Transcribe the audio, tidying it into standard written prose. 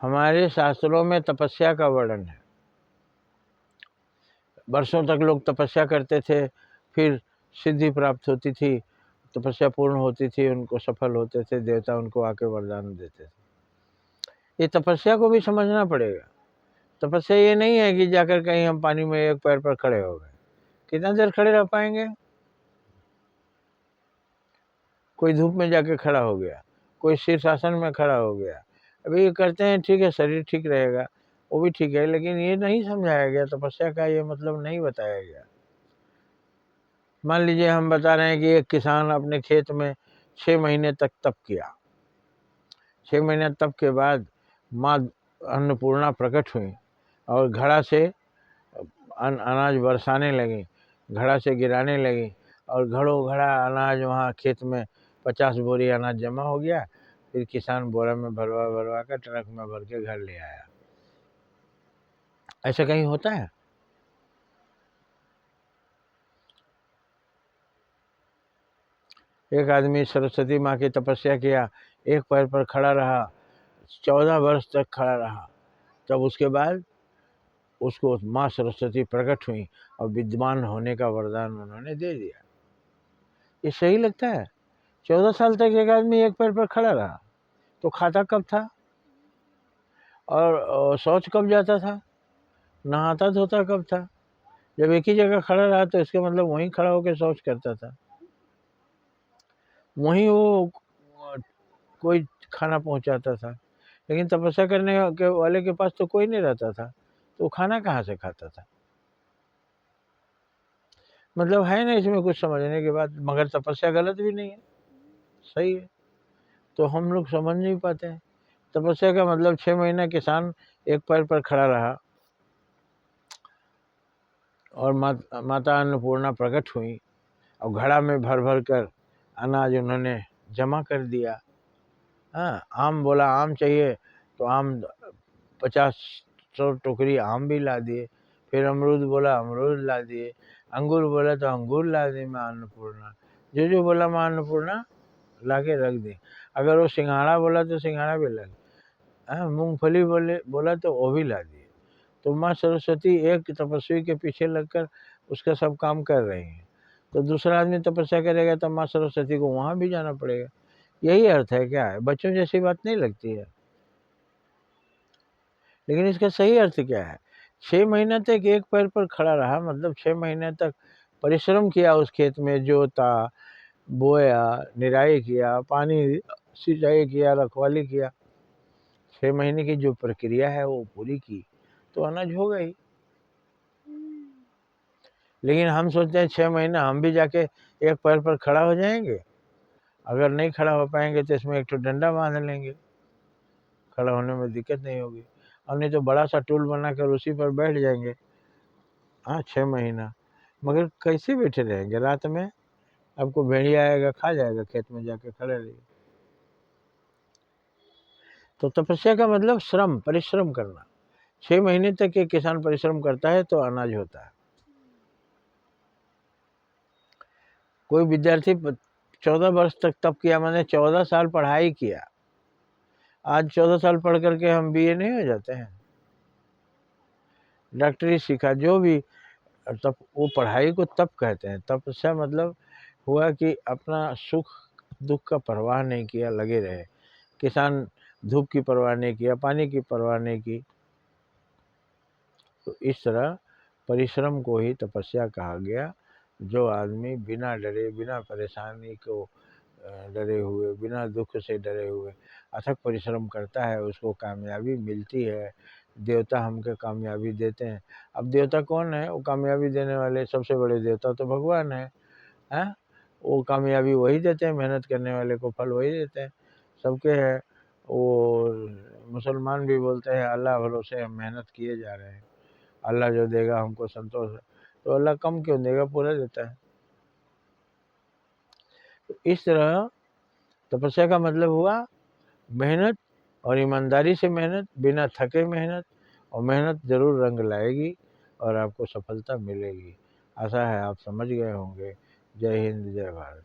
हमारे शास्त्रों में तपस्या का वर्णन है। वर्षों तक लोग तपस्या करते थे, फिर सिद्धि प्राप्त होती थी, तपस्या पूर्ण होती थी, उनको सफल होते थे, देवता उनको आके वरदान देते थे। ये तपस्या को भी समझना पड़ेगा। तपस्या ये नहीं है कि जाकर कहीं हम पानी में एक पैर पर खड़े हो गए। कितना देर खड़े रह पाएंगे? कोई धूप में जाके खड़ा हो गया, कोई शीर्षासन में खड़ा हो गया। अभी ये करते हैं, ठीक है, शरीर ठीक रहेगा, वो भी ठीक है, लेकिन ये नहीं समझाया गया, तपस्या का ये मतलब नहीं बताया गया। मान लीजिए हम बता रहे हैं कि एक किसान अपने खेत में 6 महीने तक तप किया। 6 महीने तप के बाद माँ अन्नपूर्णा प्रकट हुई और घड़ा से अनाज बरसाने लगी, घड़ा से गिराने लगी, और घड़ों घड़ा अनाज वहाँ खेत में 50 बोरी अनाज जमा हो गया। फिर किसान बोरा में भरवा भरवा कर ट्रक में भर के घर ले आया। ऐसा कहीं होता है? एक आदमी सरस्वती माँ की तपस्या किया, एक पैर पर खड़ा रहा, 14 वर्ष तक खड़ा रहा। तब उसके बाद उसको माँ सरस्वती प्रकट हुई और विद्वान होने का वरदान उन्होंने दे दिया। ये सही लगता है? 14 साल तक एक आदमी एक पैर पर खड़ा रहा, तो खाता कब था? और शौच कब जाता था? नहाता धोता कब था? जब एक ही जगह खड़ा रहा तो इसका मतलब वहीं खड़ा होकर शौच करता था, वहीं वो कोई खाना पहुंचाता था। लेकिन तपस्या करने के वाले के पास तो कोई नहीं रहता था, तो खाना कहाँ से खाता था? मतलब है ना इसमें कुछ समझने के बाद, मगर तपस्या गलत भी नहीं है, सही है। तो हम लोग समझ नहीं पाते हैं। तपस्या का मतलब 6 महीना किसान एक पैर पर खड़ा रहा और माता अन्नपूर्णा प्रकट हुई और घड़ा में भर भर कर अनाज उन्होंने जमा कर दिया। हाँ, आम बोला आम चाहिए तो आम 50-100 टोकरी आम भी ला दिए। फिर अमरूद बोला अमरूद ला दिए, अंगूर बोला तो अंगूर ला दी माँ अन्नपूर्णा। जो बोला माँ अन्नपूर्णा ला के रख दी। अगर वो सिंघाड़ा बोला तो सिंघाड़ा भी ला दी, मूंगफली बोला तो वो भी ला दिए। तो माँ सरस्वती एक तपस्वी के पीछे लगकर उसका सब काम कर रही हैं। तो दूसरा आदमी तपस्या करेगा तो माँ सरस्वती को वहाँ भी जाना पड़ेगा। यही अर्थ है क्या है? बच्चों जैसी बात नहीं लगती है, लेकिन इसका सही अर्थ क्या है? 6 महीने तक एक पैर पर खड़ा रहा, मतलब 6 महीने तक परिश्रम किया, उस खेत में जोता, बोया, निराई किया, पानी सिंचाई किया, रखवाली किया। 6 महीने की जो प्रक्रिया है वो पूरी की तो अनाज होगा ही। लेकिन हम सोचते हैं 6 महीने हम भी जाके एक पैर पर खड़ा हो जाएंगे। अगर नहीं खड़ा हो पाएंगे तो इसमें एक तो डंडा बांध लेंगे, खड़ा होने में दिक्कत नहीं होगी, और नहीं तो बड़ा सा टूल बनाकर उसी पर बैठ जाएंगे। हाँ, 6 महीना, मगर कैसे बैठे रहेंगे? रात में आपको भेड़िया आएगा, खा जाएगा, खेत में जाके खड़े रहिए। तो तपस्या का मतलब श्रम, परिश्रम करना। 6 महीने तक एक किसान परिश्रम करता है तो अनाज होता है। कोई विद्यार्थी 14 वर्ष तक तप किया, मैंने 14 साल पढ़ाई किया। आज 14 साल पढ़ करके हम बीए नहीं हो जाते हैं? डॉक्टरी सीखा, जो भी, तब वो पढ़ाई को तप कहते हैं। तपस्या मतलब हुआ कि अपना सुख दुख का परवाह नहीं किया, लगे रहे। किसान धूप की परवाह नहीं किया, पानी की परवाह नहीं की। तो इस तरह परिश्रम को ही तपस्या कहा गया। जो आदमी बिना डरे, बिना परेशानी को डरे हुए, बिना दुख से डरे हुए अथक परिश्रम करता है, उसको कामयाबी मिलती है। देवता हमको कामयाबी देते हैं। अब देवता कौन है? वो कामयाबी देने वाले सबसे बड़े देवता तो भगवान है, हैं? वो कामयाबी वही देते हैं, मेहनत करने वाले को फल वही देते हैं, सबके है। वो मुसलमान भी बोलते हैं अल्लाह भरोसे हम मेहनत किए जा रहे हैं, अल्लाह जो देगा हमको संतोष है। तो अल्लाह कम क्यों देगा, पूरा देता है। तो इस तरह तपस्या का मतलब हुआ मेहनत, और ईमानदारी से मेहनत, बिना थके मेहनत, और मेहनत ज़रूर रंग लाएगी और आपको सफलता मिलेगी। आशा है आप समझ गए होंगे। जय हिंद, जय भारत।